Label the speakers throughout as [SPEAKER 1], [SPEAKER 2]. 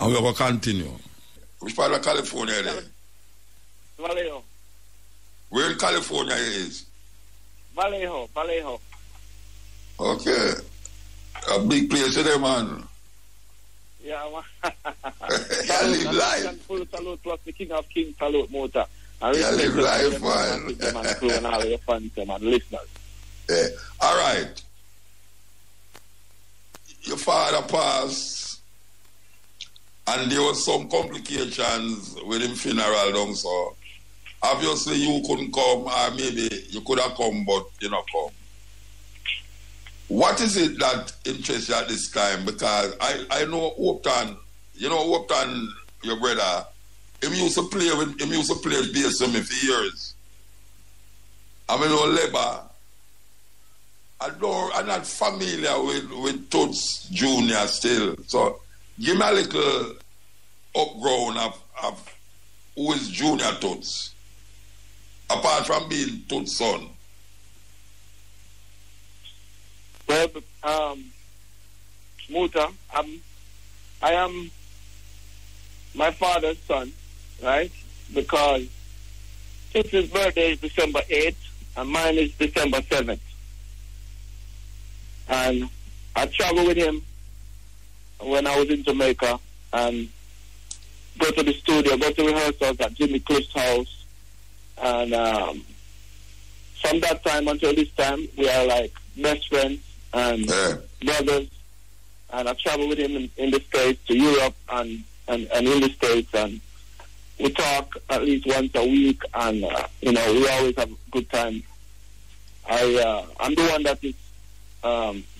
[SPEAKER 1] And we will continue. Which part of California are they?
[SPEAKER 2] Vallejo.
[SPEAKER 1] Where in California is?
[SPEAKER 2] Vallejo.
[SPEAKER 1] Okay. A big place there, man.
[SPEAKER 2] Yeah, man.
[SPEAKER 1] You live life.
[SPEAKER 2] Full salute plus the king of kings salute motor.
[SPEAKER 1] You live life, man.
[SPEAKER 2] And all your fans and listeners.
[SPEAKER 1] Yeah. All right. Your father passed, and there was some complications with him funeral down, so obviously you couldn't come, or maybe you could have come, but you not come. What is it that interests you at this time? Because I know Upton, Upton, your brother, him used to play bass with me for years. I mean, Leba. I'm not familiar with Toots Jr. still. So give me a little upground of who is Junior Toots, apart from being Toots' son.
[SPEAKER 2] Well, Muta, I am my father's son, right? Because his birthday is December 8th and mine is December 7th. And I traveled with him when I was in Jamaica and go to the studio, go to rehearsals at Jimmy Cliff's house. And from that time until this time, we are like best friends and brothers. And I travel with him in the States, to Europe and in the States. And we talk at least once a week. And, we always have a good time. I'm the one that is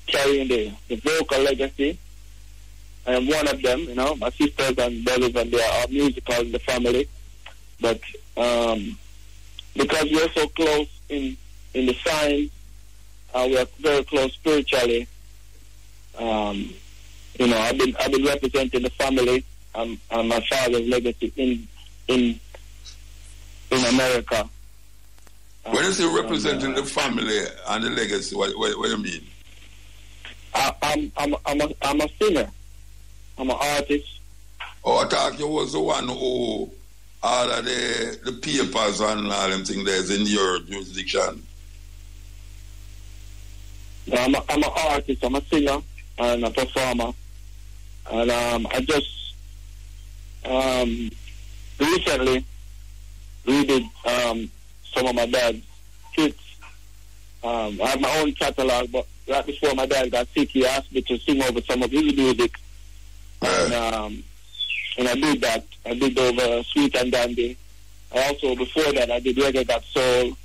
[SPEAKER 2] carrying the vocal legacy. I am one of them, my sisters and brothers, and they are musical in the family. But because we are so close in the signs, we are very close spiritually. I've been representing the family and my father's legacy in America.
[SPEAKER 1] When you say representing the family and the legacy, what do you mean?
[SPEAKER 2] I'm a singer. I'm an artist.
[SPEAKER 1] Oh, I thought you was the one who all of the papers and all them things there's in your jurisdiction.
[SPEAKER 2] I'm an artist. I'm a singer and a performer. And I just recently redid some of my dad's hits. I have my own catalog, but right before my dad got sick, he asked me to sing over some of his music. And I did that. I did over Sweet and Dandy. Also, before that, I did Reggae Got Soul.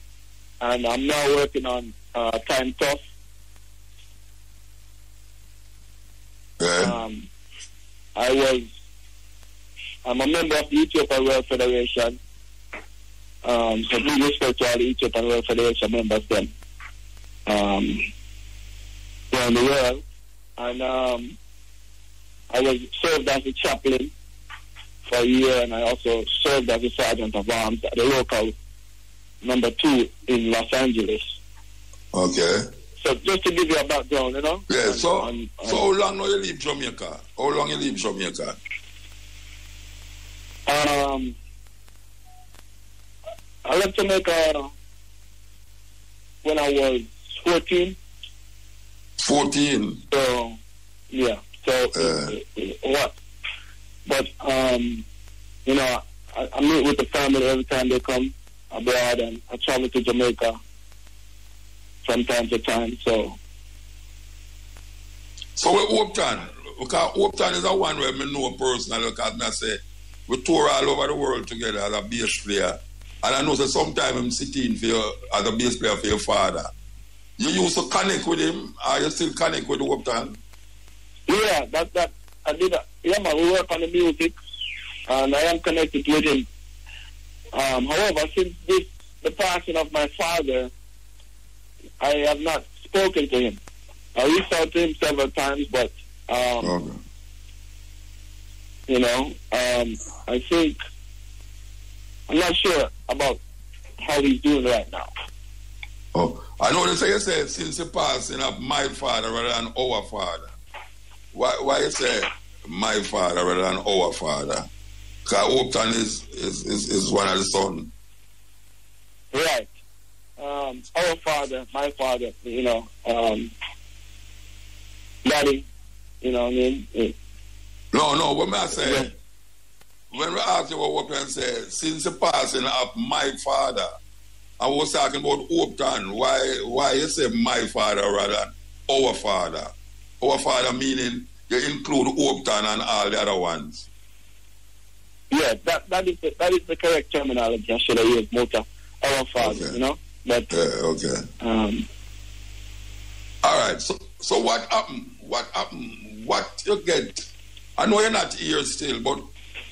[SPEAKER 2] And I'm now working on Time Tough. I'm a member of the Ethiopian World Federation. So big respect to all the Ethiopian World Federation members then. Around the world. And I was served as a chaplain for a year, and I also served as a sergeant of arms at the local number 2 in Los Angeles.
[SPEAKER 1] Okay.
[SPEAKER 2] So just to give you a background,
[SPEAKER 1] Yeah, so how long do you leave Jamaica? How long you leave Jamaica?
[SPEAKER 2] I left Jamaica when I was 14.
[SPEAKER 1] 14?
[SPEAKER 2] So, yeah. So, what? But, I meet with the family every time they come abroad, and I travel to Jamaica from time to time, so.
[SPEAKER 1] So with Upton, because Upton is a one where I know personally, because I say, we tour all over the world together as a bass player, and I know that sometimes I'm sitting as a bass player for your father. You used to connect with him, or you still connect with Upton?
[SPEAKER 2] Yeah, that I did. Yeah, man, we work on the music, and I am connected with him. However, since the passing of my father, I have not spoken to him. I reached out to him several times, but I think I'm not sure about how he's doing right now.
[SPEAKER 1] Oh, I know they say you said since the passing of my father rather than our father. Why you say my father rather than our father. Because Upton is one of the sons.
[SPEAKER 2] Right. Our father, my father, daddy, you know what I mean?
[SPEAKER 1] No, what I say, when we ask you what Upton said, since the passing of my father, I was talking about Upton. Why you say my father rather than our father? Our father meaning you include Upton and all the other ones.
[SPEAKER 2] Yeah, that is the correct terminology. I should have used Muta, our father,
[SPEAKER 1] okay.
[SPEAKER 2] you know? But
[SPEAKER 1] okay. All right. So what happened? What you get? I know you're not here still, but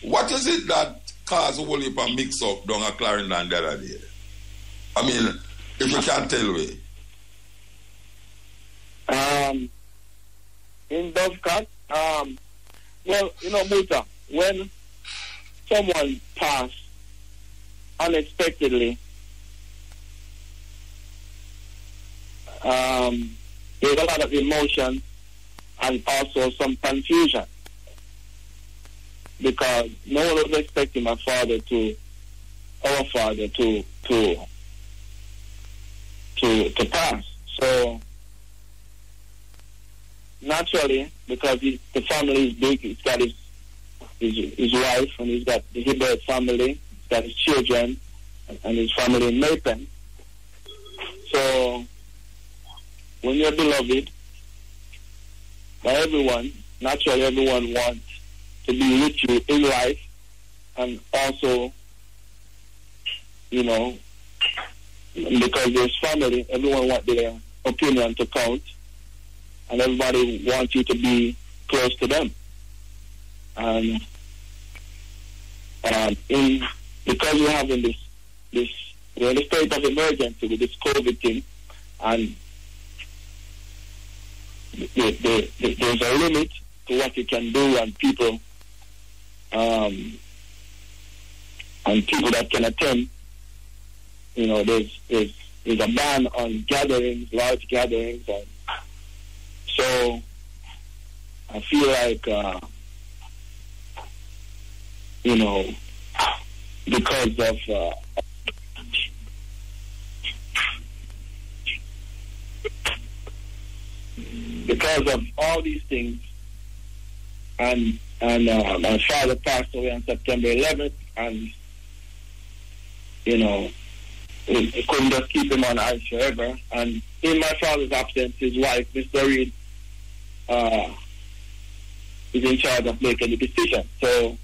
[SPEAKER 1] what is it that caused a whole heap of mix up down at Clarendon the other day? I mean, if you can't tell me.
[SPEAKER 2] In Dovecat, well, Muta, when someone passed unexpectedly, there's a lot of emotion and also some confusion because no one was expecting our father to pass. So naturally, because the family is big, he's got his wife and he's got the Hibbert family, he's got his children and his family in Mapen. So when you're beloved by everyone, naturally everyone wants to be with you in life, and also, because there's family, everyone wants their opinion to count, and everybody wants you to be close to them. And because we're having we're in a state of emergency with this COVID thing, and there's a limit to what you can do, and people that can attend, there's a ban on gatherings, large gatherings, and so I feel like because of all these things, and my father passed away on September 11th, and we couldn't just keep him on ice forever. And in my father's absence, his wife, Miss Doreen, is in charge of making the decision. So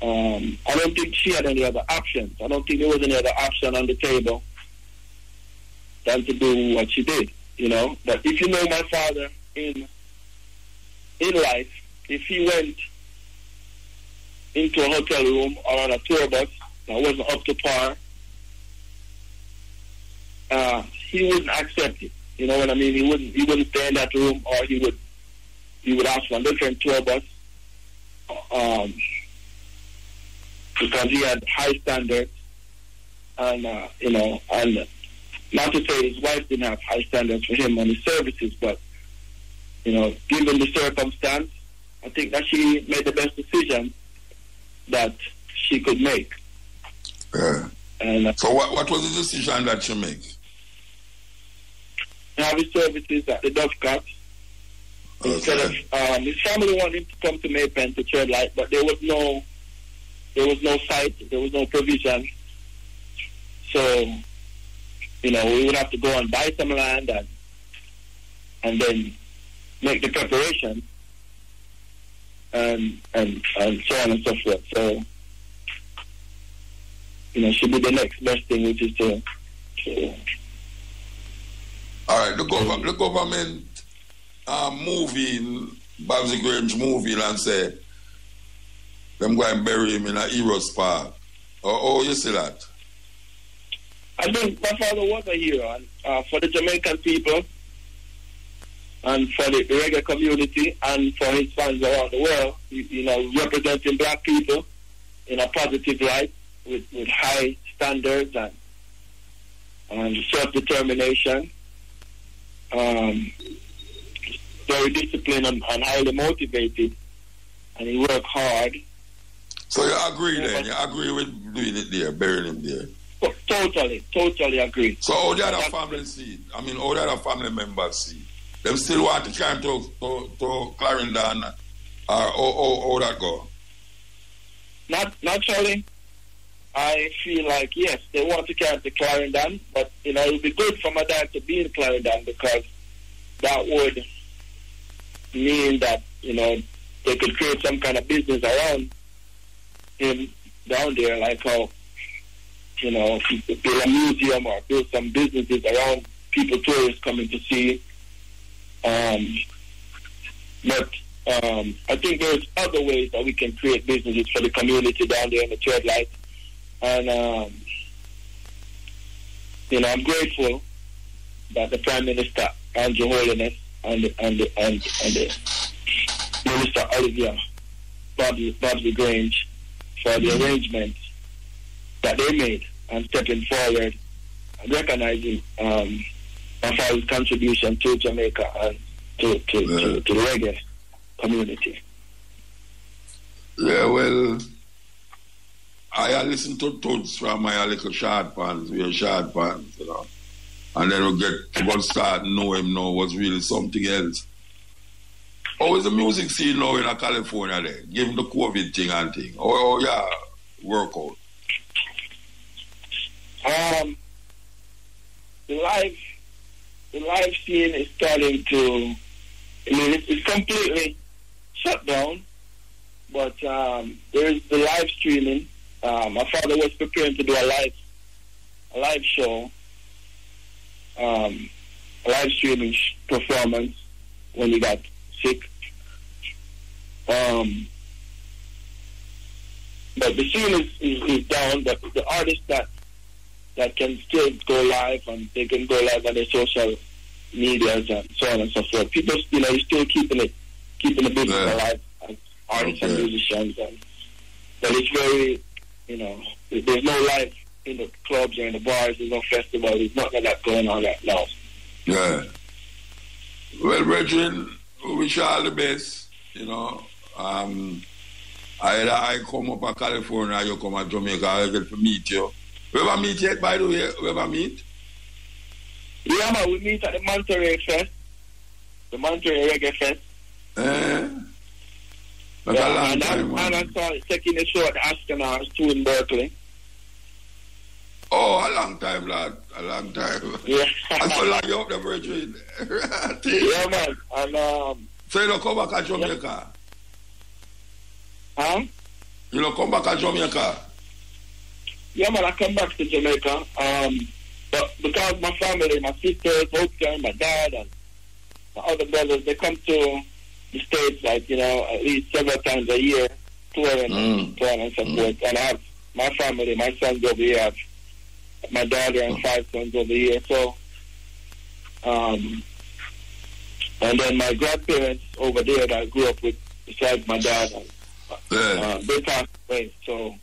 [SPEAKER 2] I don't think she had any other options. I don't think there was any other option on the table than to do what she did. But if you know my father in life, if he went into a hotel room or on a tour bus that wasn't up to par, he wouldn't accept it. You know what I mean? He wouldn't stay in that room, or he would ask for a different tour bus, because he had high standards, and and not to say his wife didn't have high standards for him and his services, but given the circumstance, I think that she made the best decision that she could make.
[SPEAKER 1] Yeah.
[SPEAKER 2] And
[SPEAKER 1] so what was the decision that she made?
[SPEAKER 2] Have his services at the Dovecat.
[SPEAKER 1] Okay.
[SPEAKER 2] Instead of his family wanted him to come to Maypen to tread light, but there was no site, there was no provision. So we would have to go and buy some land and then make the preparation and so on and so forth. So should be the next best thing, which is to
[SPEAKER 1] all right, the government moving Babsy Grange moving and say them go and bury him in a Heroes Park. Oh, you see that?
[SPEAKER 2] I think my father was a hero, and for the Jamaican people, and for the reggae community, and for his fans around the world, representing black people in a positive light with high standards and self-determination. very disciplined and highly motivated, and he worked hard.
[SPEAKER 1] So you agree then? You agree with doing it there, burying him there?
[SPEAKER 2] Totally agree.
[SPEAKER 1] So how the other family see it? I mean, how the other family members see it? Them still want to climb to Clarendon, or how that go?
[SPEAKER 2] Naturally, I feel like, yes, they want to carry to Clarendon, but, you know, it would be good for my dad to be in Clarendon, because that would mean that, you know, they could create some kind of business around him down there, like how, you know, build a museum or build some businesses around people, tourists coming to see. But I think there's other ways that we can create businesses for the community down there in the Third Light. And, you know, I'm grateful that the Prime Minister, Andrew Holiness, and the Minister Olivia Bobby Grange for the arrangements that they made and stepping forward and recognizing my father's contribution to Jamaica and to the reggae community.
[SPEAKER 1] Yeah, well, I listened to TOOTS from my little short pants, we are short pants, you know. And then we get to start know him now was really something else. How is the music scene now in California there, given the COVID thing and thing? Or yeah, work out?
[SPEAKER 2] The live scene is starting to, I mean, it's completely shut down, but there's the live streaming. My father was preparing to do a live show, a live streaming performance when he got sick. But the scene is down, but the artists that can still go live, and they can go live on their social medias and so on and so forth. People, you know, you're still keeping the business alive as artists and musicians, but it's very, you know, there's no life in the clubs or in the bars. There's no festival. There's nothing like that going on right now.
[SPEAKER 1] Yeah. Well, brethren, we wish you all the best. You know, I come up to California, you come to Jamaica, I get to meet you. We ever meet yet, by the way? We ever meet?
[SPEAKER 2] Yeah, man, we meet at the Monterey Fest, the Monterey Reggae Fest.
[SPEAKER 1] That's a long time,
[SPEAKER 2] man. And I saw taking a show at the Astronauts too in Berkeley.
[SPEAKER 1] Oh, a long time, lad. A long time.
[SPEAKER 2] Yeah.
[SPEAKER 1] I saw like you up the brethren.
[SPEAKER 2] Yeah, man. And,
[SPEAKER 1] so you don't come back to Jamaica?
[SPEAKER 2] Huh?
[SPEAKER 1] You don't come back to Jamaica?
[SPEAKER 2] Yeah, man, I come back to Jamaica. But because my family, my sisters, Oscar, my dad, and my other brothers, they come to the States, like, you know, at least several times a year, touring and so on and so forth. And I have my family, my sons over here, I have my daughter and 5 sons over here. So, and then my grandparents over there that I grew up with, besides my dad, they passed away. So,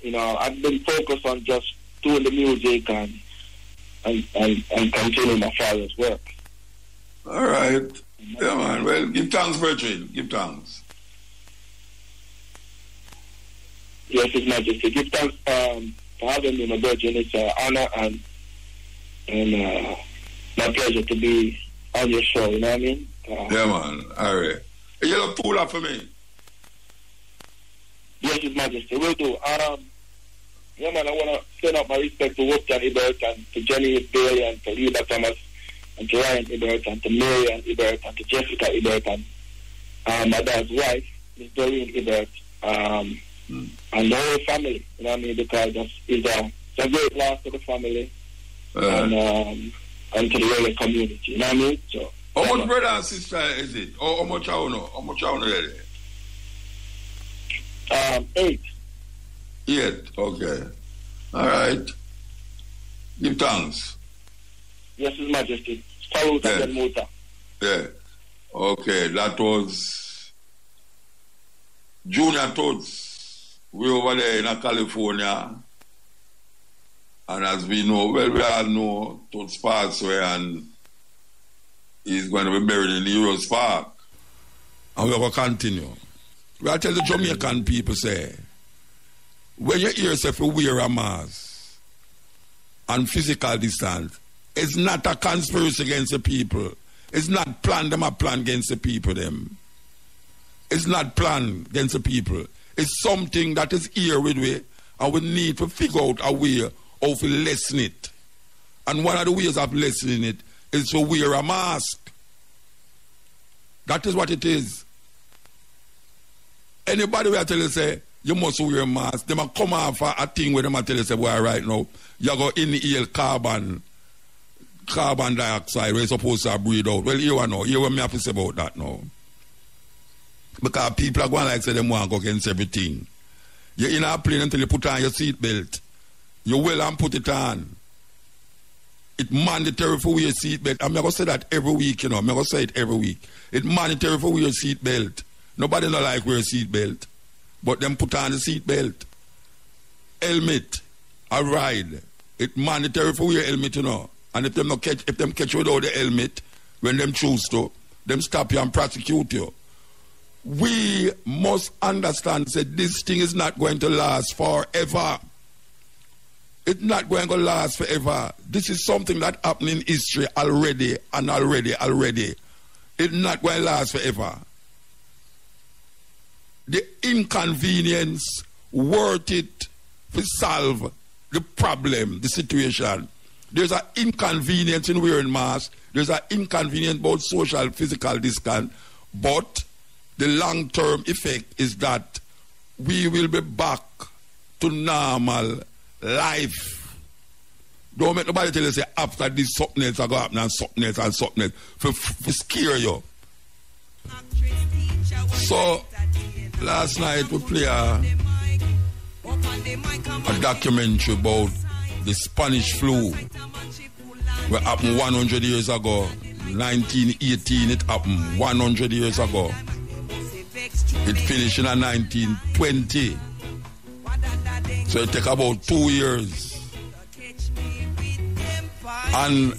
[SPEAKER 2] you know, I've been focused on just doing the music and continuing my father's work.
[SPEAKER 1] All right. Yeah, man. Well, give thanks, brethren. Give thanks.
[SPEAKER 2] Yes, His Majesty. Give thanks for having me, my brethren. It's an honor and my pleasure to be on your show, you know what I mean?
[SPEAKER 1] Yeah, man. All right. You look pull up for me.
[SPEAKER 2] Yes, His Majesty. Will do. Yeah, man, I want to send out my respect to Wolfgang Ibert and to Jenny Bailey and to Lila Thomas and to Ryan Ibert and to Marian Ibert and to Jessica Ibert and my dad's wife, Miss Doreen Ibert, and the whole family, you know what I mean, because it's a great loss to the family and to the reggae community, you know what I mean? So,
[SPEAKER 1] how much brother and sister is it? How much I know? How much I know there?
[SPEAKER 2] 8.
[SPEAKER 1] 8, okay. All right. Give thanks.
[SPEAKER 2] Yes, His Majesty. Salute and Muta.
[SPEAKER 1] Yeah. Okay, that was Junior TOOTS. We over there in California. And as we know, well, we all know TOOTS passed away, and he's going to be buried in the Heroes Park. And we're going to continue. I tell the Jamaican people, say, when you hear yourself wear a mask and physical distance, it's not a conspiracy against the people. It's not planned, them a plan against the people, them. It's not planned against the people. It's something that is here with we, and we need to figure out a way how to lessen it. And one of the ways of lessening it is to wear a mask. That is what it is. Anybody will tell you, say, you must wear a mask, they might come off a thing where they might tell you, say, boy, right now, you're going to inhale carbon dioxide, where you're supposed to breathe out. Well, you know, you what me have to say about that now. Because people are going like say them want to go against everything. You're in a plane until you put on your seatbelt. You will and put it on. It's mandatory for wear your seatbelt. I'm going to say that every week, you know. I'm going to say it every week. It's mandatory for wear your seatbelt. Nobody don't like wear a seatbelt. But them put on the seatbelt. Helmet. A ride. It's mandatory for wear helmet, you know. And if them catch you without the helmet, when them choose to, them stop you and prosecute you. We must understand that this thing is not going to last forever. It's not going to last forever. This is something that happened in history already. It's not going to last forever. The inconvenience worth it to solve the problem, the situation. There's an inconvenience in wearing masks. There's an inconvenience about social, physical distance. But the long-term effect is that we will be back to normal life. Don't make nobody tell you, say, after this something else are going to happen and something else and something else. For scare you. So, last night we played a documentary about the Spanish flu. What happened 100 years ago. 1918 it happened 100 years ago. It finished in 1920. So it took about 2 years. And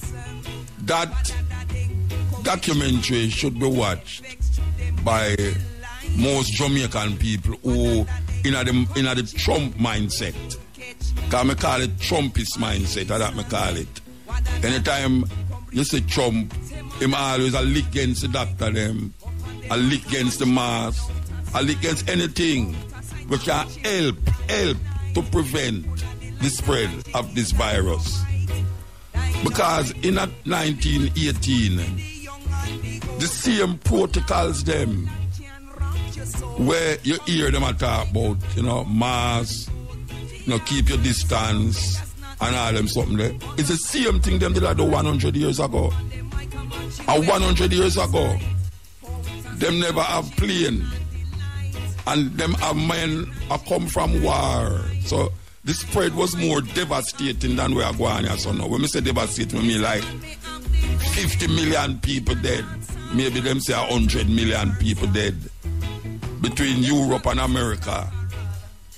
[SPEAKER 1] that documentary should be watched by most Jamaican people who in the Trump mindset. Because I call it Trumpist mindset, that's what I call it. Anytime you say Trump, him always a lick against the doctor them, a lick against the mask, a lick against anything which can help to prevent the spread of this virus. Because in 1918, the same protocols them where you hear them talk about, you know, masks, you know, keep your distance and all them something there. It's the same thing them did like 100 years ago. And 100 years ago, them never have plane. And them have men come from war. So the spread was more devastating than we are going here. So now, when we say devastating, we mean like 50 million people dead. Maybe them say 100 million people dead. Between Europe and America.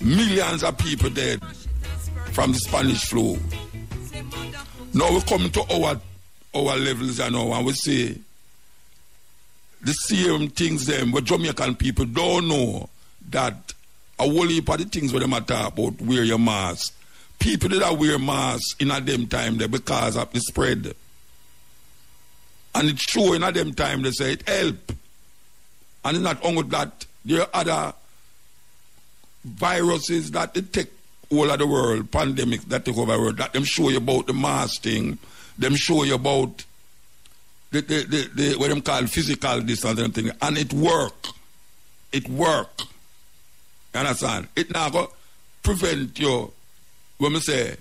[SPEAKER 1] Millions of people dead from the Spanish flu. Now we come to our levels now and we say the same things them but Jamaican people don't know that a whole heap of the things where they talk about wear your mask. People that wear masks in a them time there because of the spread. And it's true in a them time they say it help. And it's not only that, there are other viruses that they take all of the world, pandemics that take over the world, that them show you about the mask thing, them show you about the what them call physical distance and thing, and it work. It work. You understand? It now go prevent you when we say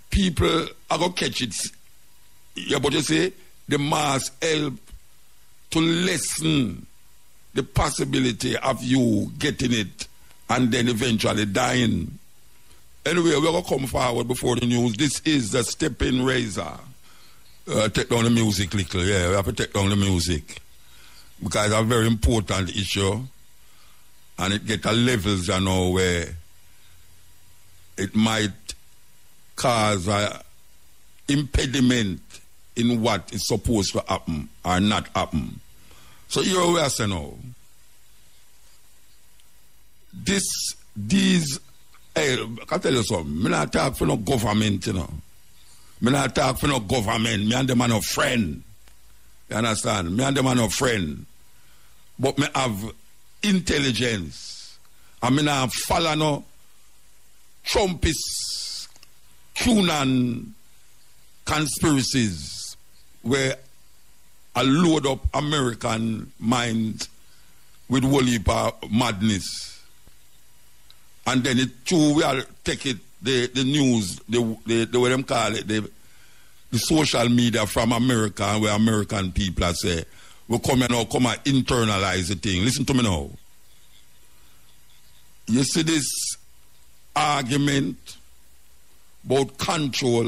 [SPEAKER 1] people are gonna catch it. Yeah, but you say the mask help to lessen the possibility of you getting it and then eventually dying. Anyway, we're going to come forward before the news. This is the Stepping Razor. Take down the music little. Yeah, we have to take down the music. Because it's a very important issue. And it gets a levels, you know, where it might cause an impediment in what is supposed to happen or not happen. So here we are saying now. Hey, I can tell you something. I not talk for no government, you know. I not talk for no government. Me and them are no friend. You understand? Me and them are no friend. But me have intelligence. I mean, I follow no Trumpist, Cunan conspiracies where I load up American minds with whole heap of madness. And then it too, we are take it, the news, the way them call it, the social media from America, where American people are say, we come and internalize the thing. Listen to me now. You see this argument about control.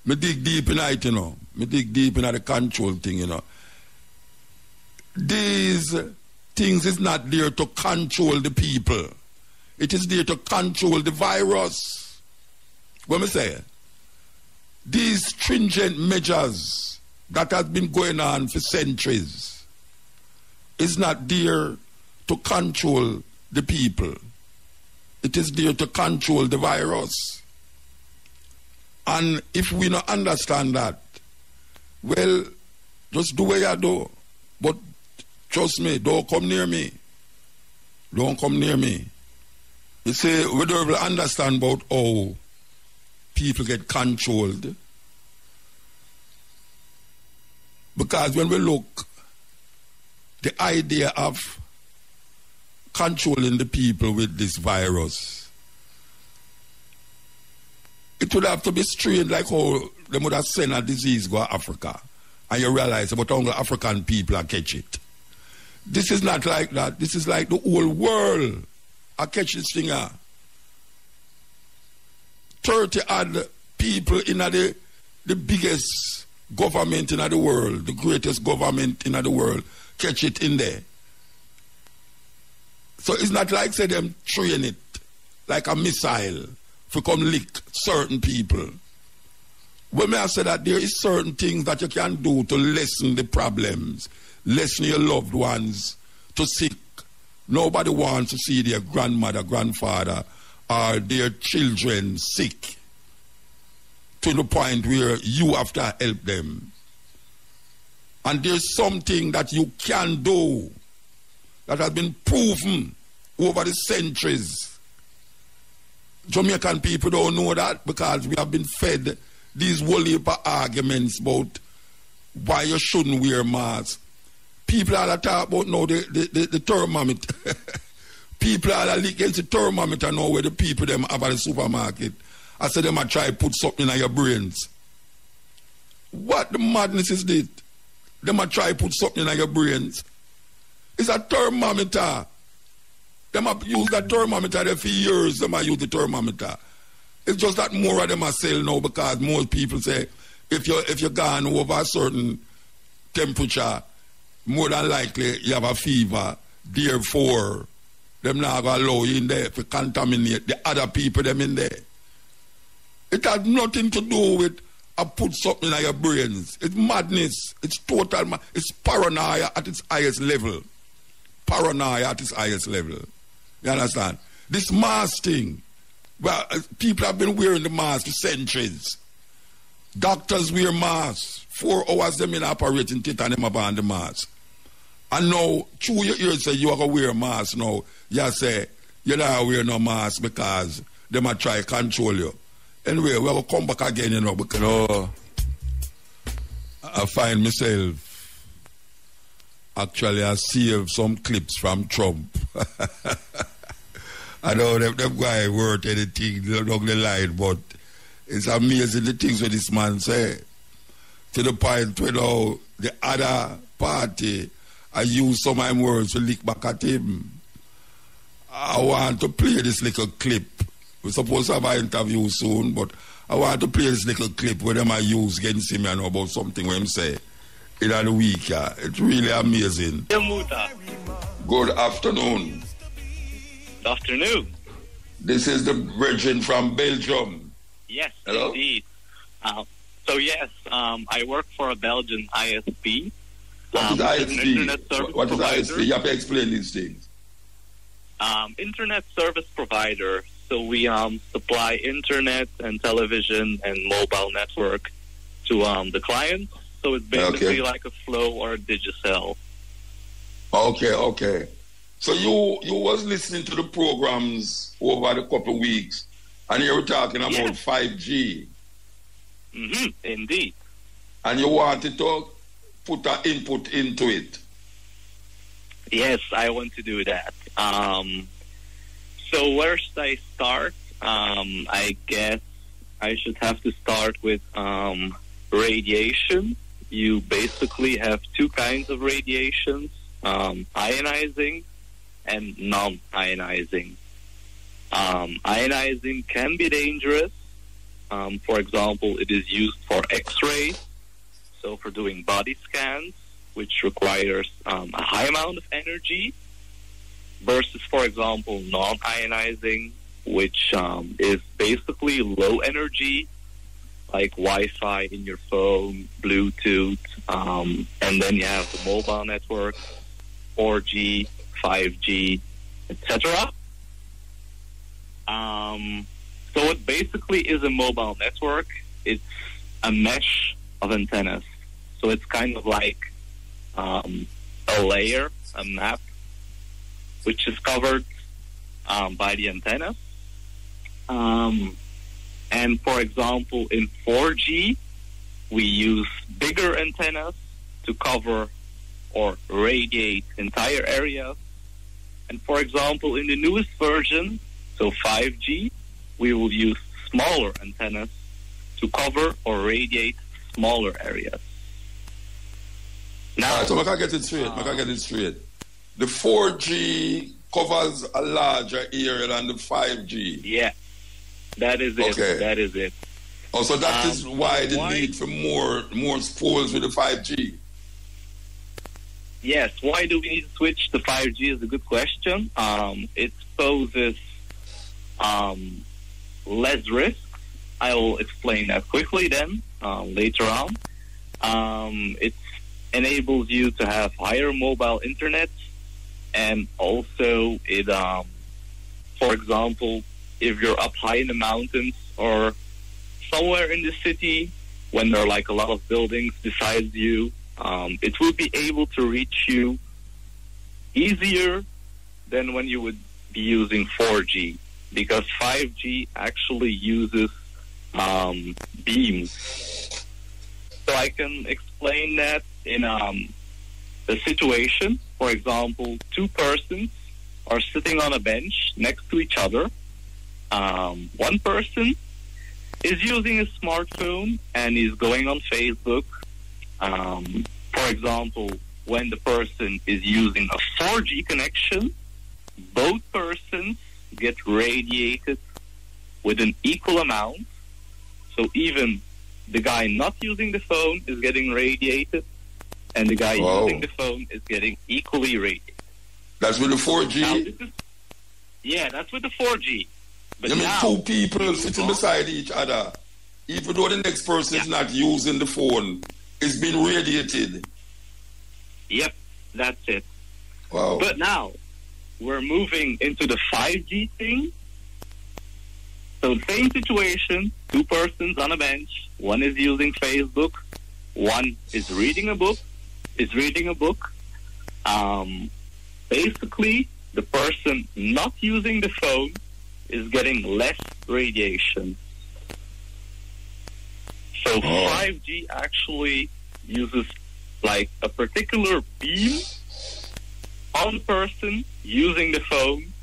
[SPEAKER 1] Me dig deep in it, you know. Me dig deep in the control thing, you know. These things is not there to control the people. It is there to control the virus. What me say? These stringent measures that has been going on for centuries is not there to control the people. It is there to control the virus. And if we don't understand that, well, just do what you do. But trust me, don't come near me. Don't come near me. You see, we don't really understand about how people get controlled. Because when we look, the idea of controlling the people with this virus, it would have to be strained like how they would have sent a disease go to Africa. And you realize about only African people are catch it. This is not like that. This is like the whole world are catch this thing. 30 odd people in the biggest government in the world, the greatest government in the world, catch it in there. So it's not like say them train it like a missile to come lick certain people. When may I say that there is certain things that you can do to lessen the problems, lessen your loved ones to sick. Nobody wants to see their grandmother, grandfather, or their children sick to the point where you have to help them. And there's something that you can do that has been proven over the centuries. Jamaican people don't know that because we have been fed these whole heap of arguments about why you shouldn't wear masks. People are talking about now the thermometer. People are against the thermometer now where the people them have at the supermarket. I said them a try to put something in your brains. What the madness is this? Them a try to put something in your brains. It's a thermometer. Them have used that thermometer there for years. Them have used the thermometer. It's just that more of them are sell now because most people say if you're gone over a certain temperature, more than likely you have a fever. Therefore, them not going to allow you in there to contaminate the other people them in there. It has nothing to do with I put something in your brains. It's madness. It's total it's paranoia at its highest level. Paranoia at its highest level. You understand? This mask thing. Well, people have been wearing the mask for centuries. Doctors wear masks. 4 hours them in operating theater and them upon the mask. And now, through your ears say you are going to wear a mask now. You say, you don't wear no mask because they might try to control you. Anyway, we're going to come back again, you know, because I find myself actually I see some clips from Trump. I know them guy word anything along the line, but it's amazing the things that this man say. To the point where now the other party I use some of my words to lick back at him. I want to play this little clip. We're supposed to have an interview soon, but I want to play this little clip where them I use against him and about something when him say in the week. It's really amazing. Good afternoon.
[SPEAKER 2] Good afternoon.
[SPEAKER 1] This is the Virgin from Belgium.
[SPEAKER 2] Yes,
[SPEAKER 1] hello?
[SPEAKER 2] Indeed.
[SPEAKER 3] So yes, I work for a Belgian ISP.
[SPEAKER 1] What is ISP? What is ISP? You have to explain these things.
[SPEAKER 3] Internet service provider. So we supply internet and television and mobile network to the clients. So it's basically like a Flow or a Digicel.
[SPEAKER 1] Okay. So you was listening to the programs over the couple of weeks, and you were talking about 5G.
[SPEAKER 3] Mm-hmm, indeed.
[SPEAKER 1] And you wanted to put an input into it.
[SPEAKER 3] Yes, I want to do that. So where should I start? I guess I should have to start with radiation. You basically have two kinds of radiations, ionizing and non-ionizing. Ionizing can be dangerous. For example, it is used for X-rays, so for doing body scans, which requires a high amount of energy, versus, for example, non-ionizing, which is basically low energy, like Wi-Fi in your phone, Bluetooth, and then you have the mobile network, 4G, 5G, etc. So it basically is a mobile network. It's a mesh of antennas. So it's kind of like a layer, a map, which is covered by the antennas. And for example, in 4G, we use bigger antennas to cover or radiate entire areas. And for example, in the newest version, so 5G, we will use smaller antennas to cover or radiate smaller areas. Now,
[SPEAKER 1] so I can get it straight. The 4G covers a larger area than the 5G.
[SPEAKER 3] Yeah, that is it.
[SPEAKER 1] Okay.
[SPEAKER 3] That is it.
[SPEAKER 1] Oh, so that is why the need for more poles with the 5G.
[SPEAKER 3] Yes, why do we need to switch to 5G is a good question. It poses less risks. I will explain that quickly then, later on. It enables you to have higher mobile internet, and also it, for example, if you're up high in the mountains or somewhere in the city, when there are like a lot of buildings besides you, it will be able to reach you easier than when you would be using 4G, because 5G actually uses beams. So I can explain that in a situation. For example, two persons are sitting on a bench next to each other. One person is using a smartphone and is going on Facebook. For example, when the person is using a 4G connection, both persons get radiated with an equal amount. So even the guy not using the phone is getting radiated, and the guy using the phone is getting equally radiated.
[SPEAKER 1] That's with the 4G?
[SPEAKER 3] Now, that's with the 4G. But
[SPEAKER 1] you mean two people sitting beside each other, even though the next person is not using the phone, is being radiated?
[SPEAKER 3] Yep, that's it.
[SPEAKER 1] Wow.
[SPEAKER 3] But now, we're moving into the 5G thing. So same situation, two persons on a bench, one is using Facebook, one is reading a book, basically, the person not using the phone is getting less radiation. So 5G actually uses like a particular beam on the person using the phone.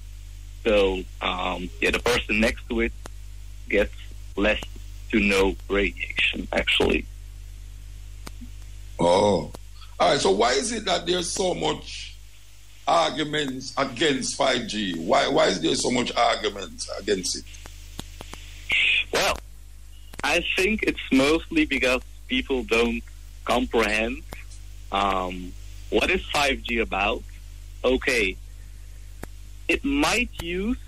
[SPEAKER 3] So the person next to it gets less to no radiation, actually.
[SPEAKER 1] Oh. All right, so why is it that there's so much arguments against 5G? Why is there so much arguments against it?
[SPEAKER 3] Well, I think it's mostly because people don't comprehend what is 5G about. Okay, it might use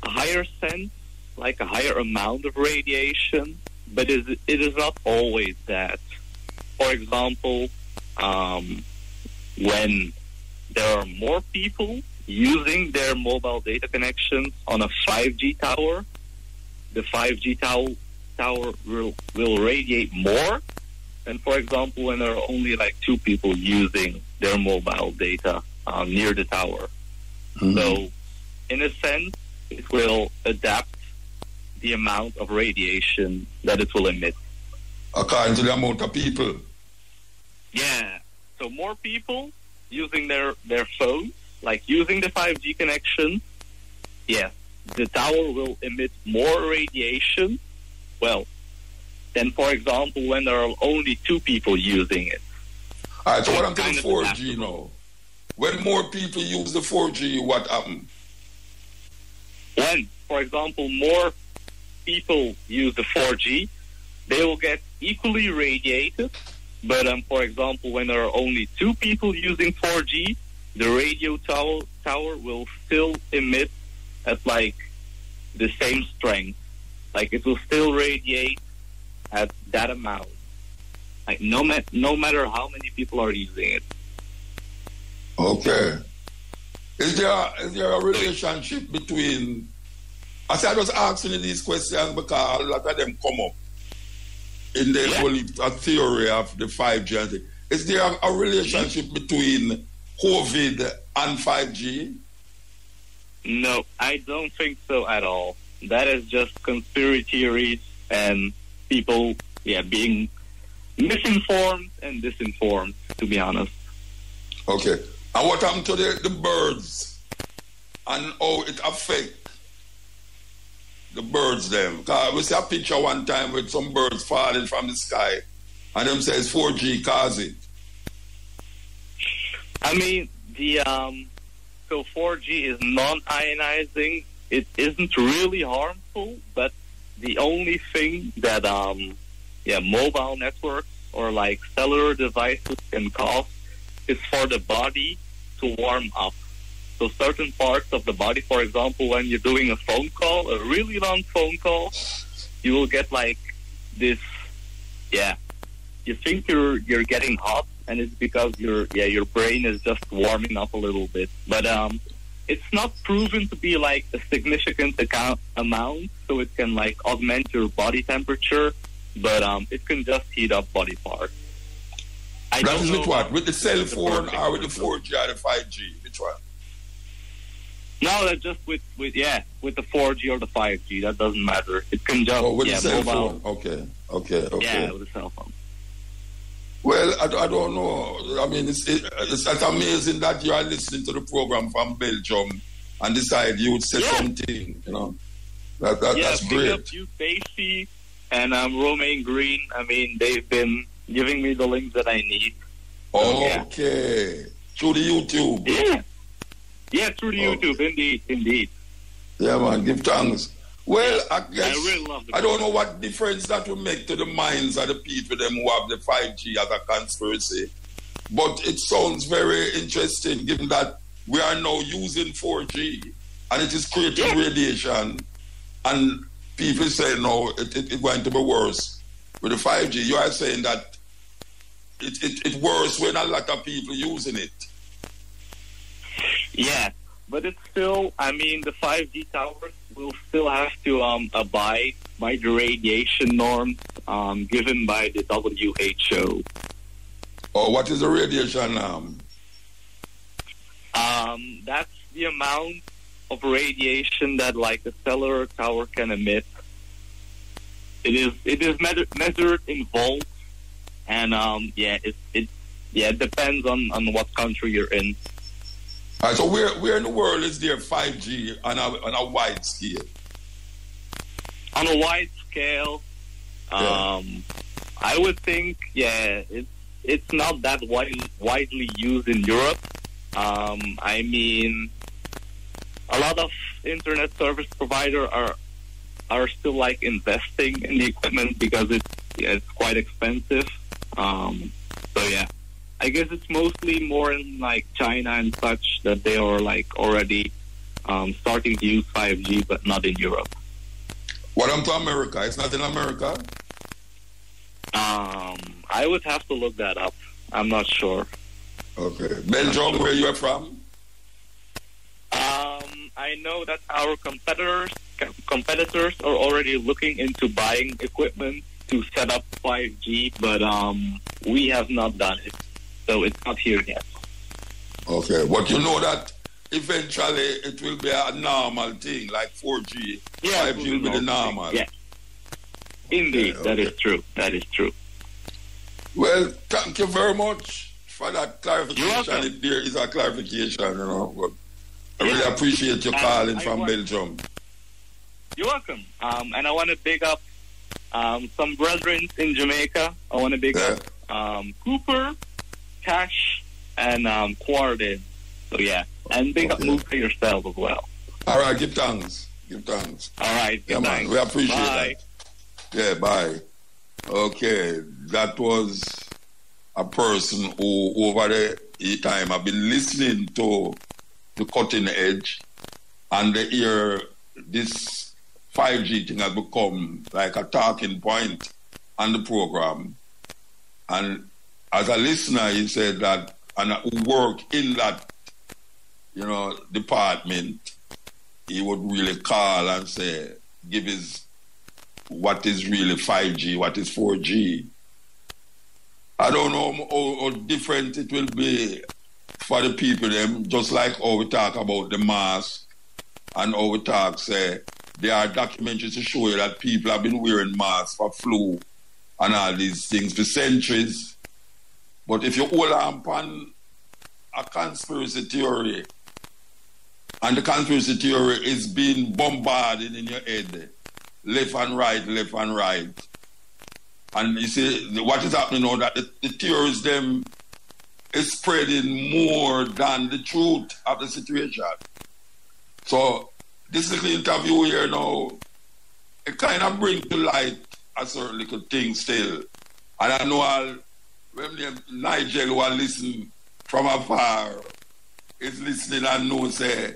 [SPEAKER 3] a higher sense, like a higher amount of radiation, but it is not always that. For example, when there are more people using their mobile data connections on a 5G tower, the 5G tower will radiate more than, for example, when there are only like 2 people using their mobile data near the tower. Mm-hmm. So, in a sense, it will adapt the amount of radiation that it will emit.
[SPEAKER 1] According to the amount of people.
[SPEAKER 3] Yeah. So more people using their phones, like using the 5G connection, yes, the tower will emit more radiation, well, than, for example, when there are only 2 people using it.
[SPEAKER 1] All right, so what I'm doing 4G now. When more people use the 4G, what happens?
[SPEAKER 3] When, for example, more people use the 4G, they will get equally radiated. But, for example, when there are only 2 people using 4G, the radio tower will still emit at, like, the same strength. Like, it will still radiate at that amount. Like, no matter how many people are using it.
[SPEAKER 1] Okay. Is there a relationship between... I was asking you these questions because a lot of them come up in the whole theory of the 5G. Is there a relationship between COVID and 5G?
[SPEAKER 3] No, I don't think so at all. That is just conspiracy theories and people, being misinformed and disinformed, to be honest.
[SPEAKER 1] Okay. And what happened to the birds and how it affects the birds them? Because we see a picture one time with some birds falling from the sky and them says 4G caused it.
[SPEAKER 3] I mean, so 4G is non-ionizing. It isn't really harmful, but the only thing that mobile networks or like cellular devices can cause is for the body to warm up. So certain parts of the body, for example, when you're doing a phone call, a really long phone call, you will get like this, you think you're getting hot, and it's because your brain is just warming up a little bit. But it's not proven to be like a significant amount, so it can like augment your body temperature, but it can just heat up body parts.
[SPEAKER 1] That is with what? With the cell phone or with the 4G or the 5G? Which one?
[SPEAKER 3] No, that's just with the 4G or the 5G. That doesn't matter. It can just
[SPEAKER 1] with the cell
[SPEAKER 3] mobile.
[SPEAKER 1] Phone. Okay.
[SPEAKER 3] Yeah, with the cell phone.
[SPEAKER 1] Well, I don't know. I mean, it's amazing that you are listening to the program from Belgium and decide you would say something. You know, that's great.
[SPEAKER 3] Up you, Stacy, and Romaine Green. I mean, they've been giving me the links that I need.
[SPEAKER 1] Okay, through the YouTube.
[SPEAKER 3] Yeah, through the YouTube, indeed.
[SPEAKER 1] Yeah, man, give thanks. Well, I guess
[SPEAKER 3] I really love
[SPEAKER 1] I don't know what difference that will make to the minds of the people them who have the 5G as a conspiracy. But it sounds very interesting given that we are now using 4G and it is creating radiation, and people say no, it's going to be worse with the 5G. You are saying that it's worse when a lot of people using it.
[SPEAKER 3] Yeah, but it's still, I mean, the 5G towers will still have to abide by the radiation norms given by the WHO.
[SPEAKER 1] Oh, what is the radiation norm?
[SPEAKER 3] That's the amount of radiation that, like, a cellular tower can emit. It is measured in volts, and it depends on what country you're in.
[SPEAKER 1] All right, so where in the world is there 5G on a wide scale?
[SPEAKER 3] On a wide scale, I would think, it's not that widely used in Europe. I mean, a lot of internet service providers are still like investing in the equipment because it's quite expensive. I guess it's mostly more in like China and such that they are like already starting to use 5G, but not in Europe.
[SPEAKER 1] What happened to America? It's not in America?
[SPEAKER 3] I would have to look that up. I'm not sure.
[SPEAKER 1] Okay. Belgium, where you are from?
[SPEAKER 3] I know that our competitors are already looking into buying equipment to set up 5G, but we have not done it, so it's not here yet.
[SPEAKER 1] Okay, but you know that eventually it will be a normal thing, like 4G.
[SPEAKER 3] Yeah,
[SPEAKER 1] 5G will be the normal.
[SPEAKER 3] Yeah, indeed,
[SPEAKER 1] okay.
[SPEAKER 3] That is true. That is true.
[SPEAKER 1] Well, thank you very much for that clarification. If there is a clarification, you know. But I really appreciate your calling from Belgium.
[SPEAKER 3] You're welcome. And I want to big up some brethren in Jamaica. I want to big up Cooper, Cash, and Quarden. So yeah, and big up Move for yourself as well.
[SPEAKER 1] All right, give thanks. Give thanks.
[SPEAKER 3] All right,
[SPEAKER 1] yeah, man, we appreciate
[SPEAKER 3] bye.
[SPEAKER 1] that. Yeah, bye. Okay, that was a person who over the time I've been listening to the Cutting Edge, and they hear this 5G thing has become like a talking point on the program. And as a listener, he said that, and who work in that, you know, department, he would really call and say, give his, what is really 5G, what is 4G. I don't know how different it will be for the people, them, just like how we talk about the mask and how we talk, say, there are documentaries to show you that people have been wearing masks for flu and all these things for centuries. But if you hold on a conspiracy theory, and the conspiracy theory is being bombarded in your head, left and right, and you see what is happening now, that the theories them is spreading more than the truth of the situation. So this little interview here now, it kind of brings to light a certain little thing still. And I know when Nigel who are listening from afar is listening and knows say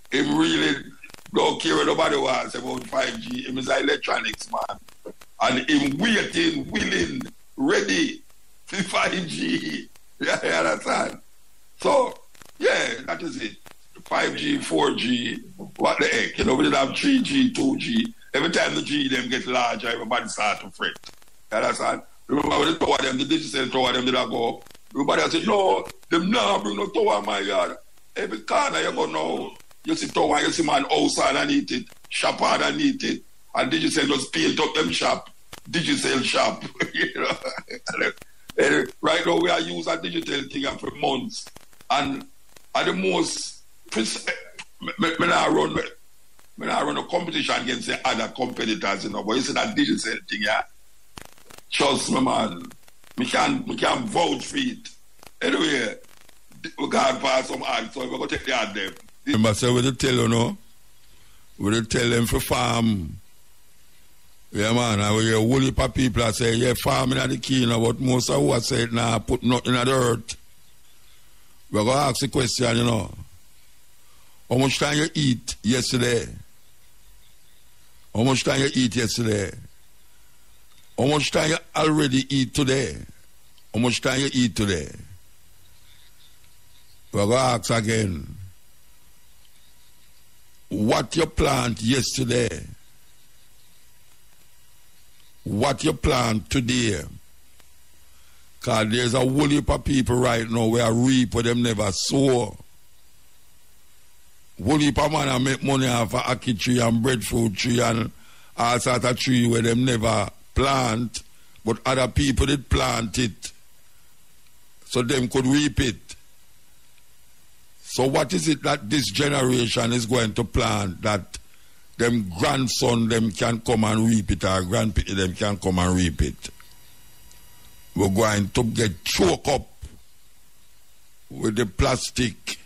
[SPEAKER 1] him really don't care what nobody wants about 5G. Him is an electronics man. And him waiting, willing, ready for 5G. Yeah, you understand? So, yeah, that is it. 5G, 4G, what the heck? You know, we didn't have 3G, 2G. Every time the G them get larger, everybody start to fret. You understand? Remember when the tower them, the digital tower them did not go. Everybody said, no, them now bring no tower, my God. Every corner you go now, you see tower, you see man outside underneath it, shop underneath it, and digital just paint up them shop, digital shop. You know? And right now we are using a digital thing for months. And at the most, when I run a competition against the other competitors, you know, but you see that digital thing, yeah. Trust me, man. We can vouch for it. Anyway, we got pass some ads, so we're going to take the ad them. Remember, so we tell you, no? We tell them for farm. Yeah, man, and we hear a whole heap of people say, yeah, farming at the key, you know, but most of what say, nah, put nothing in the earth. We're going to ask the question, you know. How much time you eat yesterday? How much time you eat yesterday? How much time you already eat today? How much time you eat today? We're going to ask again. What you plant yesterday? What you plant today? Because there's a whole heap of people right now where reap what them never sow. Whole heap of man make money off of ackee tree and breadfruit tree and all sorts of tree where them never plant, but other people did plant it so them could reap it. So what is it that this generation is going to plant that them grandson them can come and reap it, or grandpity them can come and reap it? We're going to get choked up with the plastic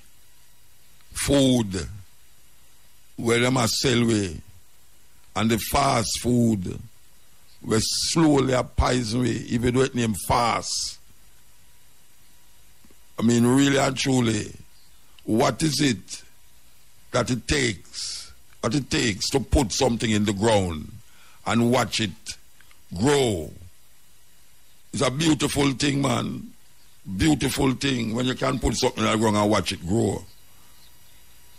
[SPEAKER 1] food where them are sell away, and the fast food where slowly are poison way, even though it name fast. I mean, really and truly, what is it that it takes to put something in the ground and watch it grow It's a beautiful thing, man. Beautiful thing when you can put something in the ground and watch it grow.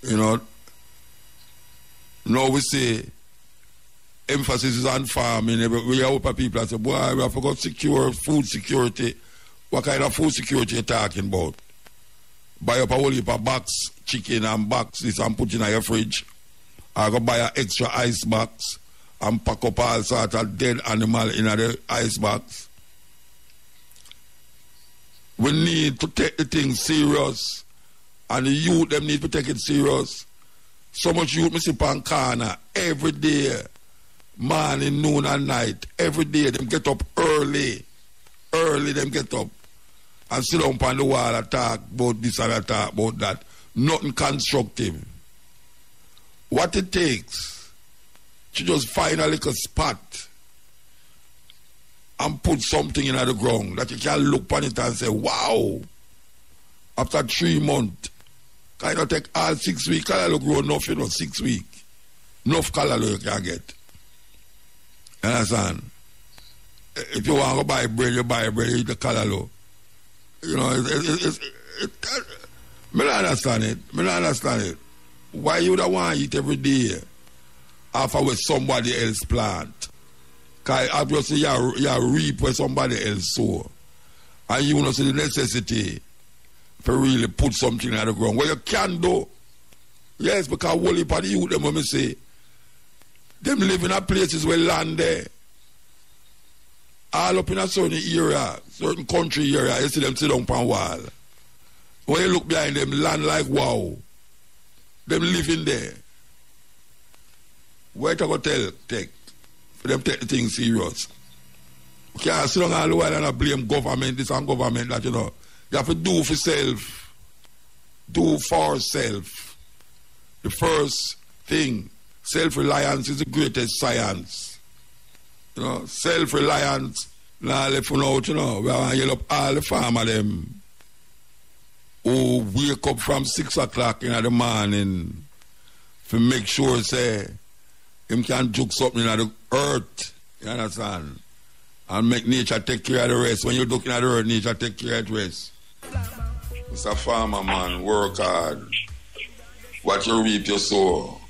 [SPEAKER 1] You know. Now we say emphasis is on farming. We have people that say, boy, we have got secure food security. What kind of food security you talking about? Buy up a whole heap of box chicken and box this and put in your fridge. I go buy an extra ice box and pack up all sort of dead animal in the ice box. We need to take the thing serious, and the youth them need to take it serious. So much youth me see on corner every day, morning, noon and night. Every day them get up early. Early them get up and sit down on the wall and talk about this and talk about that. Nothing constructive. What it takes to just find a little spot and put something in the ground that you can look upon it and say, wow, after 3 months, kind of take all 6 weeks, color grow enough, 6 weeks. Enough color you can get. You understand? If you want to buy bread, you eat the color. You know, I don't understand it. I don't understand it. Why you don't want to eat every day after what somebody else plant? Because obviously you reap where somebody else sow. And you don't see the necessity for really put something in the ground. Well, you can do. Yes, because whole heap of the youth, them when me say, them live in a places where land there. All up in a certain area, certain country area, you see them sit down on wall. When you look behind them, land like wow. Them living there. Where to go take? For them take the thing serious. You can't sit down all the while and blame government, this and government, that, you know. You have to do for self. Do for self. The first thing, self-reliance is the greatest science. You know, self-reliance, now left out, you know, we want to yell up all the farmer them who wake up from 6 o'clock in the morning to make sure, say, him can juke something in the earth, you understand? And make nature take care of the rest. When you're looking at the earth, nature take care of the rest. It's a farmer, man, work hard. What you reap, you sow.